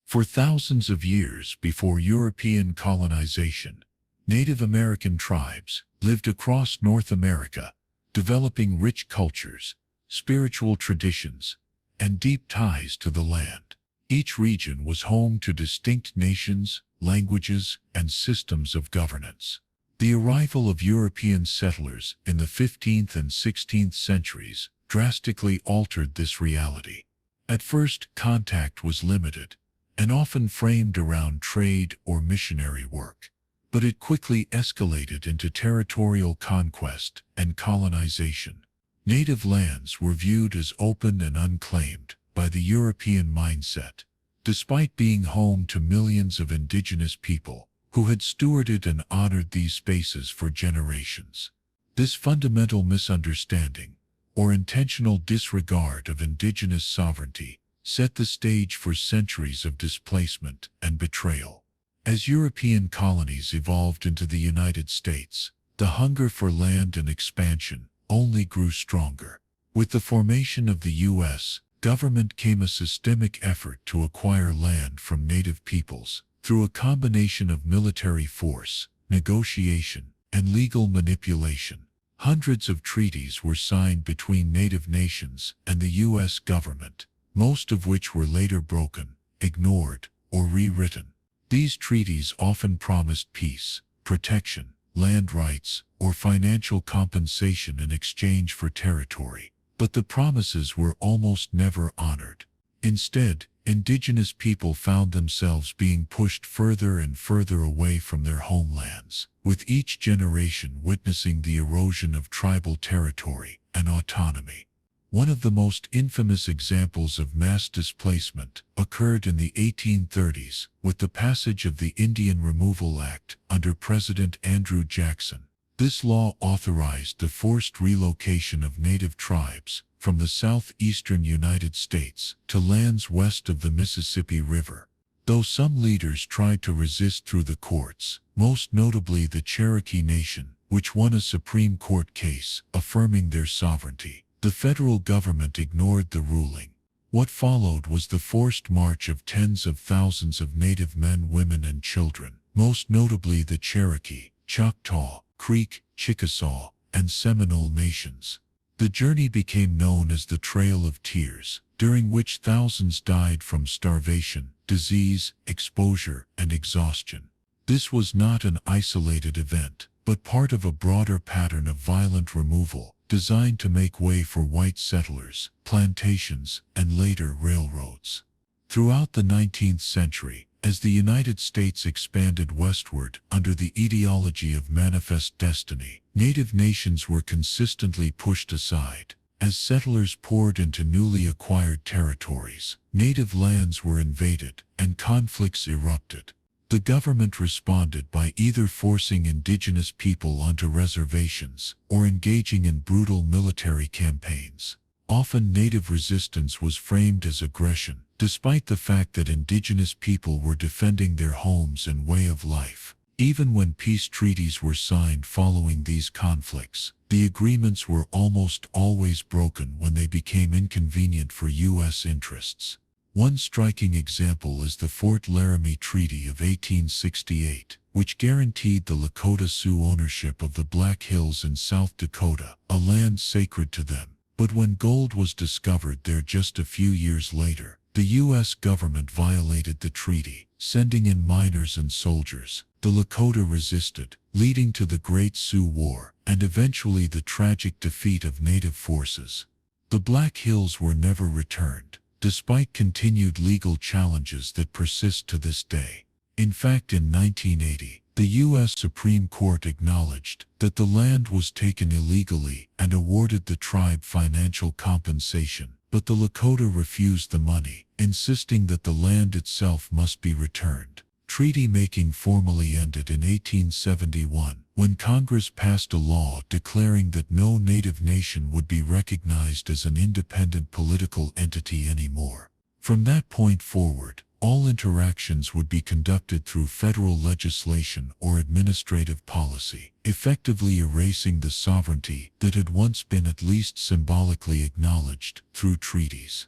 For thousands of years before European colonization, Native American tribes lived across North America, developing rich cultures, spiritual traditions, and deep ties to the land. Each region was home to distinct nations, languages, and systems of governance. The arrival of European settlers in the 15th and 16th centuries drastically altered this reality. At first, contact was limited, and often framed around trade or missionary work. But it quickly escalated into territorial conquest and colonization. Native lands were viewed as open and unclaimed by the European mindset, despite being home to millions of indigenous people who had stewarded and honored these spaces for generations. This fundamental misunderstanding, or intentional disregard of indigenous sovereignty, set the stage for centuries of displacement and betrayal. As European colonies evolved into the United States, the hunger for land and expansion only grew stronger. With the formation of the U.S. government came a systemic effort to acquire land from native peoples through a combination of military force, negotiation, and legal manipulation. Hundreds of treaties were signed between native nations and the U.S. government, most of which were later broken, ignored, or rewritten. These treaties often promised peace, protection, land rights, or financial compensation in exchange for territory. But the promises were almost never honored. Instead, indigenous people found themselves being pushed further and further away from their homelands, with each generation witnessing the erosion of tribal territory and autonomy. One of the most infamous examples of mass displacement occurred in the 1830s with the passage of the Indian Removal Act under President Andrew Jackson. This law authorized the forced relocation of native tribes from the southeastern United States to lands west of the Mississippi River. Though some leaders tried to resist through the courts, most notably the Cherokee Nation, which won a Supreme Court case affirming their sovereignty, the federal government ignored the ruling. What followed was the forced march of tens of thousands of native men, women, and children, most notably the Cherokee, Choctaw, Creek, Chickasaw, and Seminole nations. The journey became known as the Trail of Tears, during which thousands died from starvation, disease, exposure, and exhaustion. This was not an isolated event, but part of a broader pattern of violent removal designed to make way for white settlers, plantations, and later railroads. Throughout the 19th century, as the United States expanded westward under the ideology of manifest destiny, native nations were consistently pushed aside. As settlers poured into newly acquired territories, native lands were invaded and conflicts erupted. The government responded by either forcing indigenous people onto reservations or engaging in brutal military campaigns. Often native resistance was framed as aggression, despite the fact that indigenous people were defending their homes and way of life. Even when peace treaties were signed following these conflicts, the agreements were almost always broken when they became inconvenient for U.S. interests. One striking example is the Fort Laramie Treaty of 1868, which guaranteed the Lakota Sioux ownership of the Black Hills in South Dakota, a land sacred to them. But when gold was discovered there just a few years later, the U.S. government violated the treaty, sending in miners and soldiers. The Lakota resisted, leading to the Great Sioux War, and eventually the tragic defeat of native forces. The Black Hills were never returned, despite continued legal challenges that persist to this day. In fact, in 1980, the U.S. Supreme Court acknowledged that the land was taken illegally and awarded the tribe financial compensation, but the Lakota refused the money, insisting that the land itself must be returned. Treaty-making formally ended in 1871, when Congress passed a law declaring that no native nation would be recognized as an independent political entity anymore. From that point forward, all interactions would be conducted through federal legislation or administrative policy, effectively erasing the sovereignty that had once been at least symbolically acknowledged through treaties.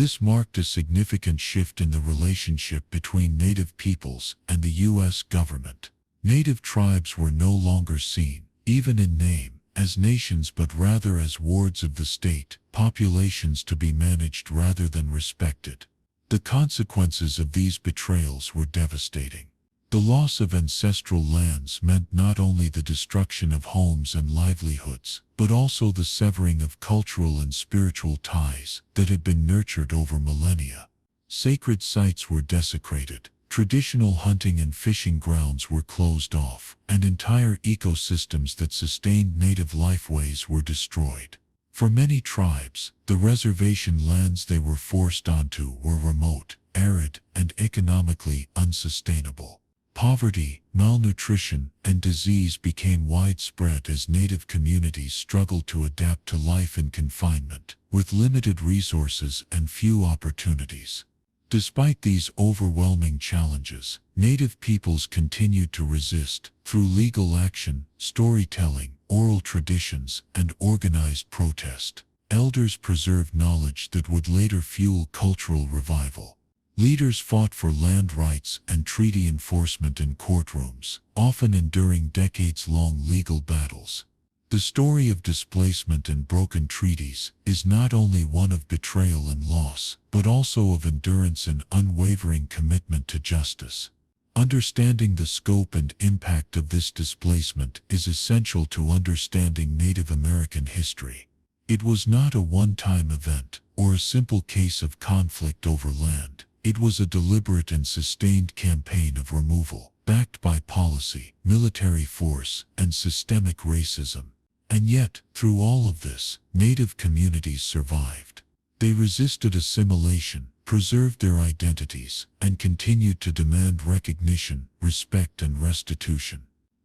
This marked a significant shift in the relationship between Native peoples and the U.S. government. Native tribes were no longer seen, even in name, as nations but rather as wards of the state, populations to be managed rather than respected. The consequences of these betrayals were devastating. The loss of ancestral lands meant not only the destruction of homes and livelihoods, but also the severing of cultural and spiritual ties that had been nurtured over millennia. Sacred sites were desecrated, traditional hunting and fishing grounds were closed off, and entire ecosystems that sustained native lifeways were destroyed. For many tribes, the reservation lands they were forced onto were remote, arid, and economically unsustainable. Poverty, malnutrition, and disease became widespread as Native communities struggled to adapt to life in confinement, with limited resources and few opportunities. Despite these overwhelming challenges, Native peoples continued to resist through legal action, storytelling, oral traditions, and organized protest. Elders preserved knowledge that would later fuel cultural revival. Leaders fought for land rights and treaty enforcement in courtrooms, often enduring decades-long legal battles. The story of displacement and broken treaties is not only one of betrayal and loss, but also of endurance and unwavering commitment to justice. Understanding the scope and impact of this displacement is essential to understanding Native American history. It was not a one-time event or a simple case of conflict over land. It was a deliberate and sustained campaign of removal, backed by policy, military force, and systemic racism. And yet, through all of this, Native communities survived. They resisted assimilation, preserved their identities, and continued to demand recognition, respect, and restitution.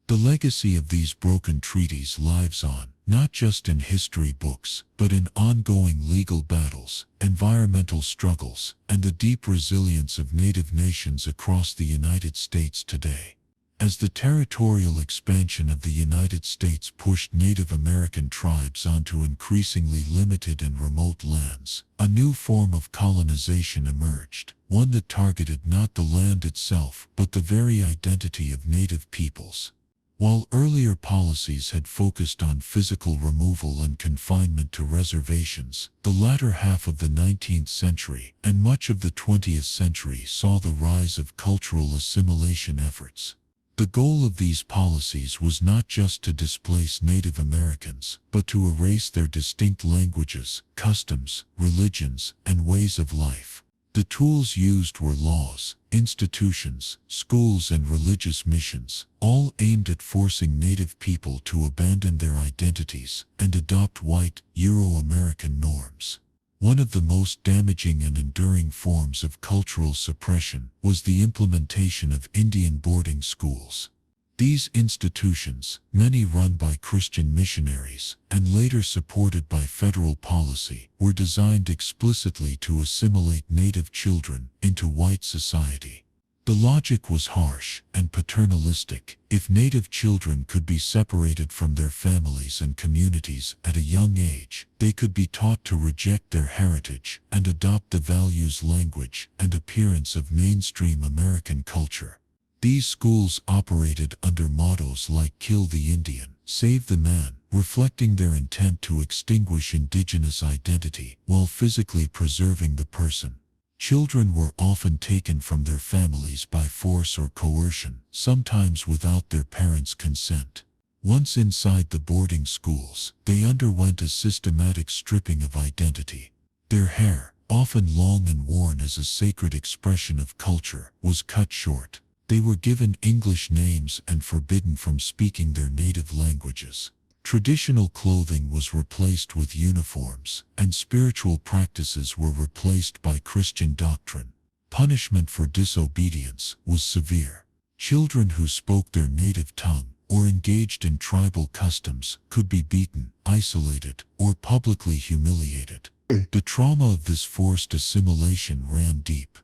The legacy of these broken treaties lives on, not just in history books, but in ongoing legal battles, environmental struggles, and the deep resilience of Native nations across the United States today. As the territorial expansion of the United States pushed Native American tribes onto increasingly limited and remote lands, a new form of colonization emerged, one that targeted not the land itself, but the very identity of Native peoples. While earlier policies had focused on physical removal and confinement to reservations, the latter half of the 19th century and much of the 20th century saw the rise of cultural assimilation efforts. The goal of these policies was not just to displace Native Americans, but to erase their distinct languages, customs, religions, and ways of life. The tools used were laws, institutions, schools, and religious missions, all aimed at forcing Native people to abandon their identities and adopt white, Euro-American norms. One of the most damaging and enduring forms of cultural suppression was the implementation of Indian boarding schools. These institutions, many run by Christian missionaries and later supported by federal policy, were designed explicitly to assimilate Native children into white society. The logic was harsh and paternalistic. If Native children could be separated from their families and communities at a young age, they could be taught to reject their heritage and adopt the values, language, and appearance of mainstream American culture. These schools operated under mottos like "Kill the Indian, Save the Man," reflecting their intent to extinguish Indigenous identity while physically preserving the person. Children were often taken from their families by force or coercion, sometimes without their parents' consent. Once inside the boarding schools, they underwent a systematic stripping of identity. Their hair, often long and worn as a sacred expression of culture, was cut short. They were given English names and forbidden from speaking their native languages. Traditional clothing was replaced with uniforms, and spiritual practices were replaced by Christian doctrine. Punishment for disobedience was severe. Children who spoke their native tongue or engaged in tribal customs could be beaten, isolated, or publicly humiliated. The trauma of this forced assimilation ran deep.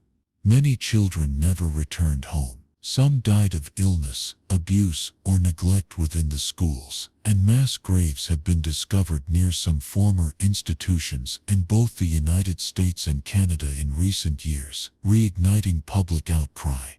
Many children never returned home. Some died of illness, abuse, or neglect within the schools, and mass graves have been discovered near some former institutions in both the United States and Canada in recent years, reigniting public outcry.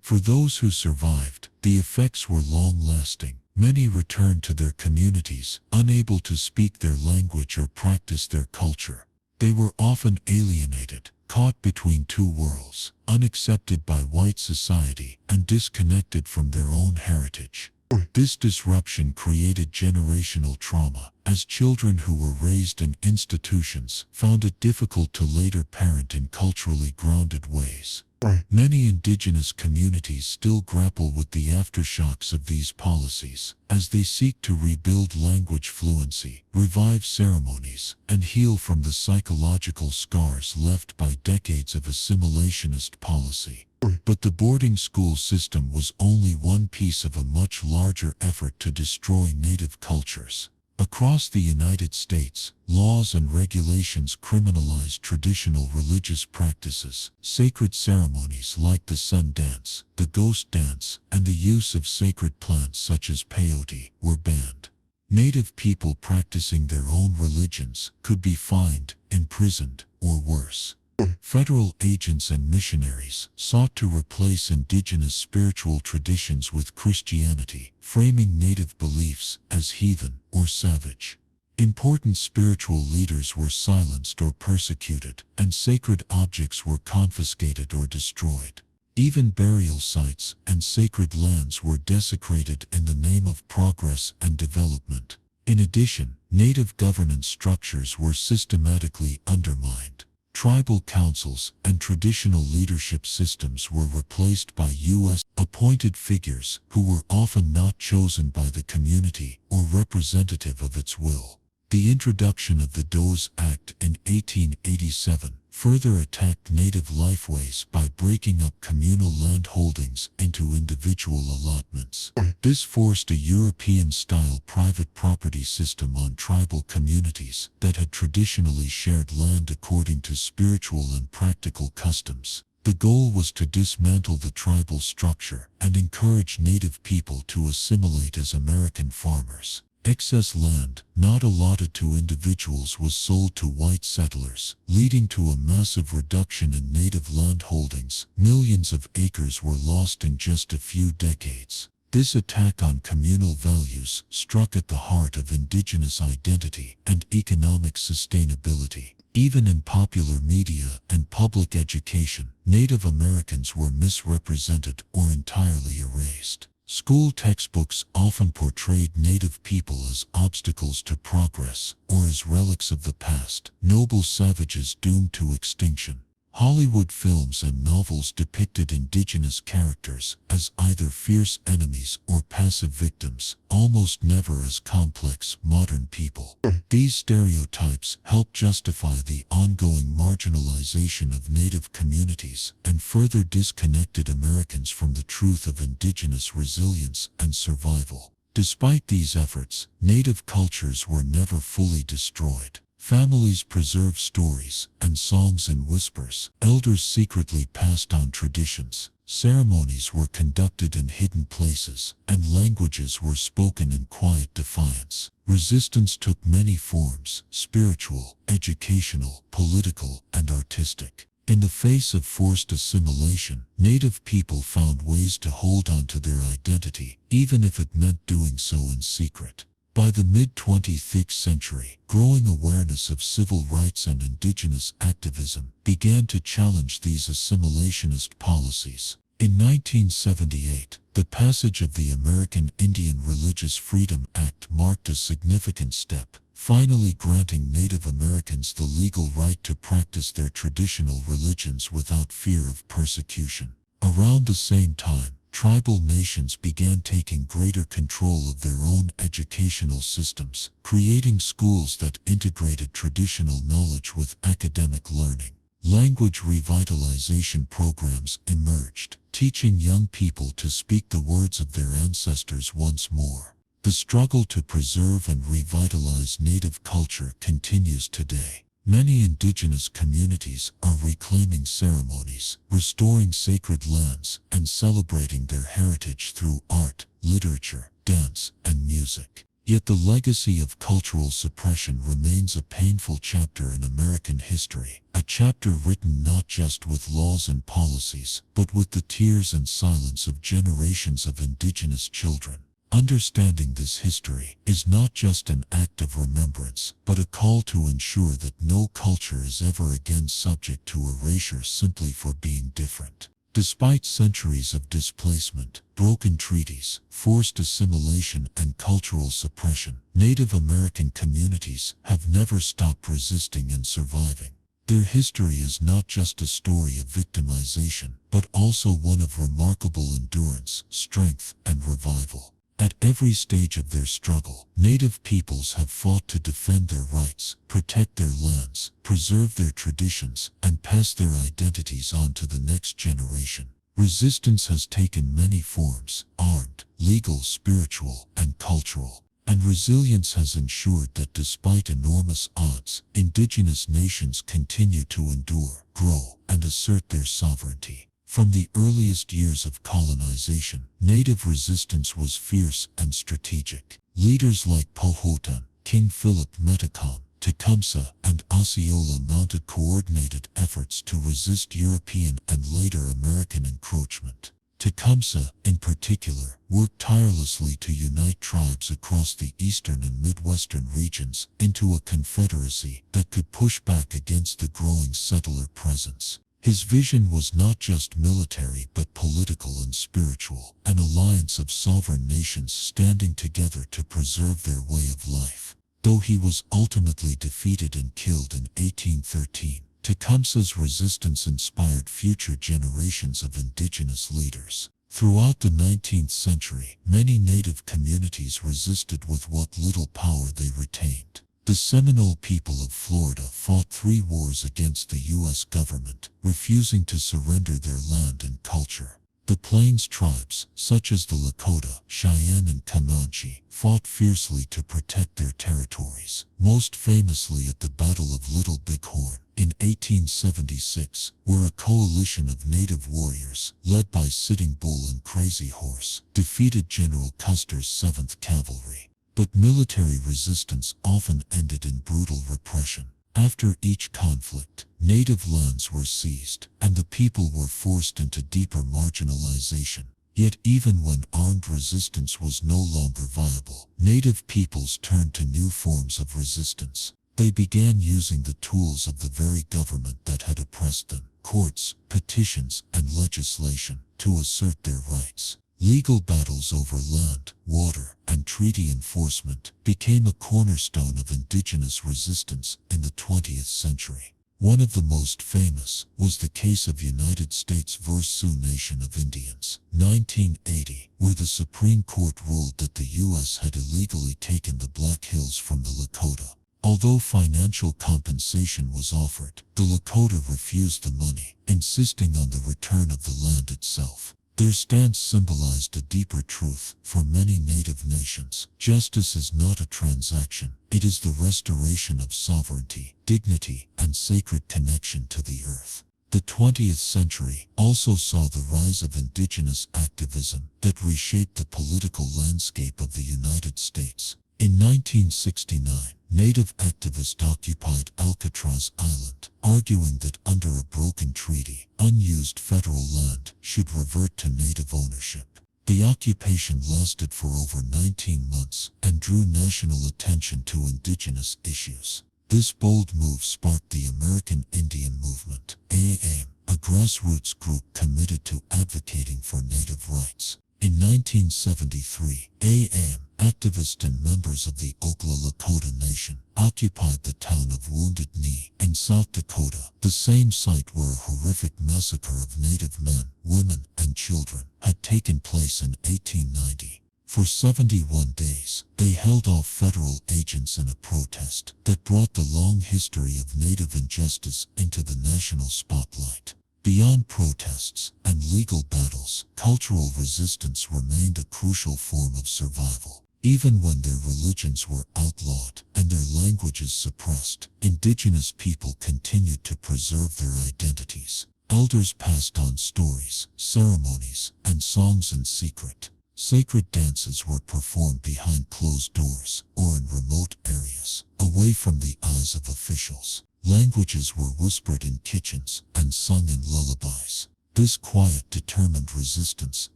For those who survived, the effects were long-lasting. Many returned to their communities, unable to speak their language or practice their culture. They were often alienated, caught between two worlds, unaccepted by white society, and disconnected from their own heritage. This disruption created generational trauma, as children who were raised in institutions found it difficult to later parent in culturally grounded ways. Many indigenous communities still grapple with the aftershocks of these policies, as they seek to rebuild language fluency, revive ceremonies, and heal from the psychological scars left by decades of assimilationist policy. But the boarding school system was only one piece of a much larger effort to destroy native cultures. Across the United States, laws and regulations criminalize traditional religious practices. Sacred ceremonies like the sun dance, the ghost dance, and the use of sacred plants such as peyote were banned. Native people practicing their own religions could be fined, imprisoned, or worse. Federal agents and missionaries sought to replace indigenous spiritual traditions with Christianity, framing native beliefs as heathen or savage. Important spiritual leaders were silenced or persecuted, and sacred objects were confiscated or destroyed. Even burial sites and sacred lands were desecrated in the name of progress and development. In addition, native governance structures were systematically undermined. Tribal councils and traditional leadership systems were replaced by U.S. appointed figures who were often not chosen by the community or representative of its will. The introduction of the Dawes Act in 1887 further attacked native lifeways by breaking up communal land holdings into individual allotments. This forced a European-style private property system on tribal communities that had traditionally shared land according to spiritual and practical customs. The goal was to dismantle the tribal structure and encourage native people to assimilate as American farmers. Excess land, not allotted to individuals, was sold to white settlers, leading to a massive reduction in native land holdings. Millions of acres were lost in just a few decades. This attack on communal values struck at the heart of indigenous identity and economic sustainability. Even in popular media and public education, Native Americans were misrepresented or entirely erased. School textbooks often portrayed Native people as obstacles to progress or as relics of the past, noble savages doomed to extinction. Hollywood films and novels depicted indigenous characters as either fierce enemies or passive victims, almost never as complex, modern people. These stereotypes help justify the ongoing marginalization of Native communities and further disconnected Americans from the truth of indigenous resilience and survival. Despite these efforts, Native cultures were never fully destroyed. Families preserved stories and songs in whispers. Elders secretly passed on traditions. Ceremonies were conducted in hidden places, and languages were spoken in quiet defiance. Resistance took many forms: spiritual, educational, political, and artistic. In the face of forced assimilation, Native people found ways to hold on to their identity, even if it meant doing so in secret. By the mid-20th century, growing awareness of civil rights and indigenous activism began to challenge these assimilationist policies. In 1978, the passage of the American Indian Religious Freedom Act marked a significant step, finally granting Native Americans the legal right to practice their traditional religions without fear of persecution. Around the same time, tribal nations began taking greater control of their own educational systems, creating schools that integrated traditional knowledge with academic learning. Language revitalization programs emerged, teaching young people to speak the words of their ancestors once more. The struggle to preserve and revitalize Native culture continues today. Many indigenous communities are reclaiming ceremonies, restoring sacred lands, and celebrating their heritage through art, literature, dance, and music. Yet the legacy of cultural suppression remains a painful chapter in American history, a chapter written not just with laws and policies, but with the tears and silence of generations of indigenous children. Understanding this history is not just an act of remembrance, but a call to ensure that no culture is ever again subject to erasure simply for being different. Despite centuries of displacement, broken treaties, forced assimilation, and cultural suppression, Native American communities have never stopped resisting and surviving. Their history is not just a story of victimization, but also one of remarkable endurance, strength, and revival. At every stage of their struggle, Native peoples have fought to defend their rights, protect their lands, preserve their traditions, and pass their identities on to the next generation. Resistance has taken many forms: armed, legal, spiritual, and cultural. And resilience has ensured that despite enormous odds, indigenous nations continue to endure, grow, and assert their sovereignty. From the earliest years of colonization, Native resistance was fierce and strategic. Leaders like Powhatan, King Philip Metacom, Tecumseh, and Osceola mounted coordinated efforts to resist European and later American encroachment. Tecumseh, in particular, worked tirelessly to unite tribes across the eastern and midwestern regions into a confederacy that could push back against the growing settler presence. His vision was not just military but political and spiritual, an alliance of sovereign nations standing together to preserve their way of life. Though he was ultimately defeated and killed in 1813, Tecumseh's resistance inspired future generations of indigenous leaders. Throughout the 19th century, many Native communities resisted with what little power they retained. The Seminole people of Florida fought 3 wars against the U.S. government, refusing to surrender their land and culture. The Plains tribes, such as the Lakota, Cheyenne, and Comanche, fought fiercely to protect their territories, most famously at the Battle of Little Bighorn in 1876, where a coalition of Native warriors, led by Sitting Bull and Crazy Horse, defeated General Custer's 7th Cavalry. But military resistance often ended in brutal repression. After each conflict, Native lands were seized, and the people were forced into deeper marginalization. Yet even when armed resistance was no longer viable, Native peoples turned to new forms of resistance. They began using the tools of the very government that had oppressed them: courts, petitions, and legislation, to assert their rights. Legal battles over land, water, and treaty enforcement became a cornerstone of indigenous resistance in the 20th century. One of the most famous was the case of United States vs. Sioux Nation of Indians, 1980, where the Supreme Court ruled that the U.S. had illegally taken the Black Hills from the Lakota. Although financial compensation was offered, the Lakota refused the money, insisting on the return of the land itself. Their stance symbolized a deeper truth for many Native nations. Justice is not a transaction. It is the restoration of sovereignty, dignity, and sacred connection to the earth. The 20th century also saw the rise of indigenous activism that reshaped the political landscape of the United States. In 1969, Native activists occupied Alcatraz Island, arguing that under a broken treaty, unused federal land should revert to Native ownership. The occupation lasted for over 19 months and drew national attention to indigenous issues. This bold move sparked the American Indian Movement, AIM, a grassroots group committed to advocating for Native rights. In 1973, AIM, activists and members of the Oglala Lakota Nation, occupied the town of Wounded Knee in South Dakota, the same site where a horrific massacre of Native men, women, and children had taken place in 1890. For 71 days, they held off federal agents in a protest that brought the long history of Native injustice into the national spotlight. Beyond protests and legal battles, cultural resistance remained a crucial form of survival. Even when their religions were outlawed and their languages suppressed, indigenous people continued to preserve their identities. Elders passed on stories, ceremonies, and songs in secret. Sacred dances were performed behind closed doors or in remote areas, away from the eyes of officials. Languages were whispered in kitchens and sung in lullabies. This quiet, determined resistance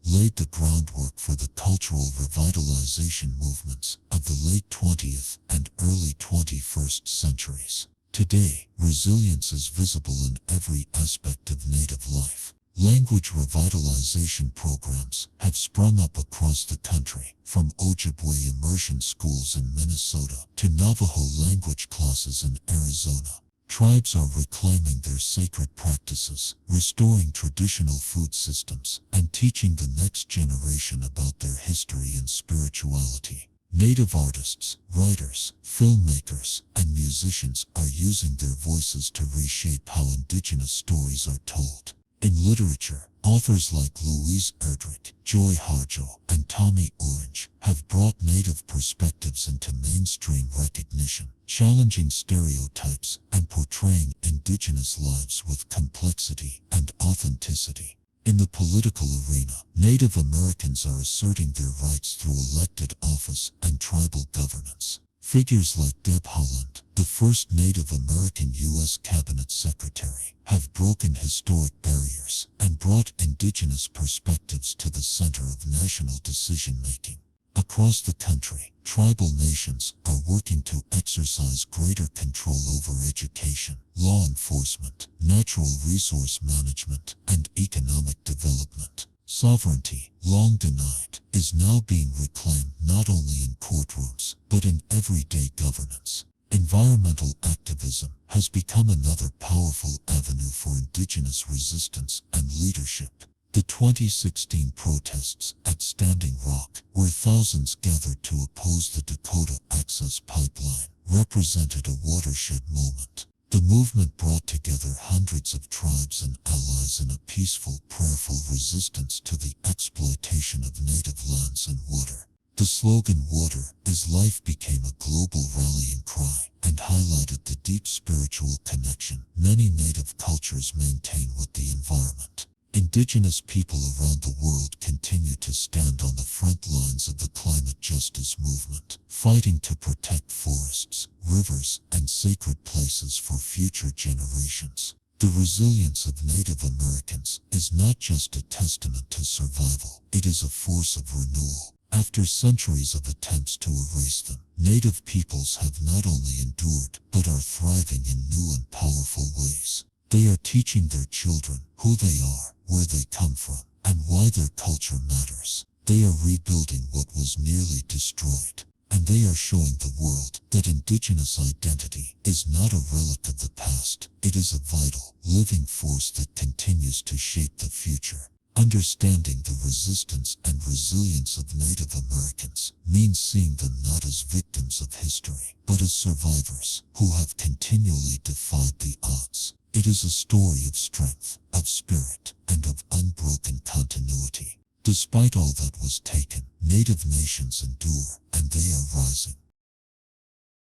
laid the groundwork for the cultural revitalization movements of the late 20th and early 21st centuries. Today, resilience is visible in every aspect of native life. Language revitalization programs have sprung up across the country, from Ojibwe immersion schools in Minnesota to Navajo language classes in Arizona. Tribes are reclaiming their sacred practices, restoring traditional food systems, and teaching the next generation about their history and spirituality. Native artists, writers, filmmakers, and musicians are using their voices to reshape how indigenous stories are told. In literature, authors like Louise Erdrich, Joy Harjo, and Tommy Orange have brought native perspectives into mainstream recognition, challenging stereotypes and portraying indigenous lives with complexity and authenticity. In the political arena, Native Americans are asserting their rights through elected office and tribal governance. Figures like Deb Haaland, the first Native American U.S. Cabinet Secretary, have broken historic barriers and brought indigenous perspectives to the center of national decision-making. Across the country, tribal nations are working to exercise greater control over education, law enforcement, natural resource management, and economic development. Sovereignty, long denied, is now being reclaimed not only in courtrooms, but in everyday governance. Environmental activism has become another powerful avenue for indigenous resistance and leadership. The 2016 protests at Standing Rock, where thousands gathered to oppose the Dakota Access Pipeline, represented a watershed moment. The movement brought together hundreds of tribes and allies in a peaceful, prayerful resistance to the exploitation of native lands and water. The slogan "Water is Life" became a global rallying cry and highlighted the deep spiritual connection many native cultures maintain with the environment. Indigenous people around the world continue to stand on the front lines of the climate justice movement, fighting to protect forests, rivers, and sacred places for future generations. The resilience of Native Americans is not just a testament to survival, it is a force of renewal. After centuries of attempts to erase them, Native peoples have not only endured, but are thriving in new and powerful ways. They are teaching their children who they are, where they come from, and why their culture matters. They are rebuilding what was nearly destroyed, and they are showing the world that indigenous identity is not a relic of the past. It is a vital, living force that continues to shape the future. Understanding the resistance and resilience of Native Americans means seeing them not as victims of history, but as survivors who have continually defied the odds. It is a story of strength, of spirit, and of unbroken continuity. Despite all that was taken, Native nations endure, and they are rising.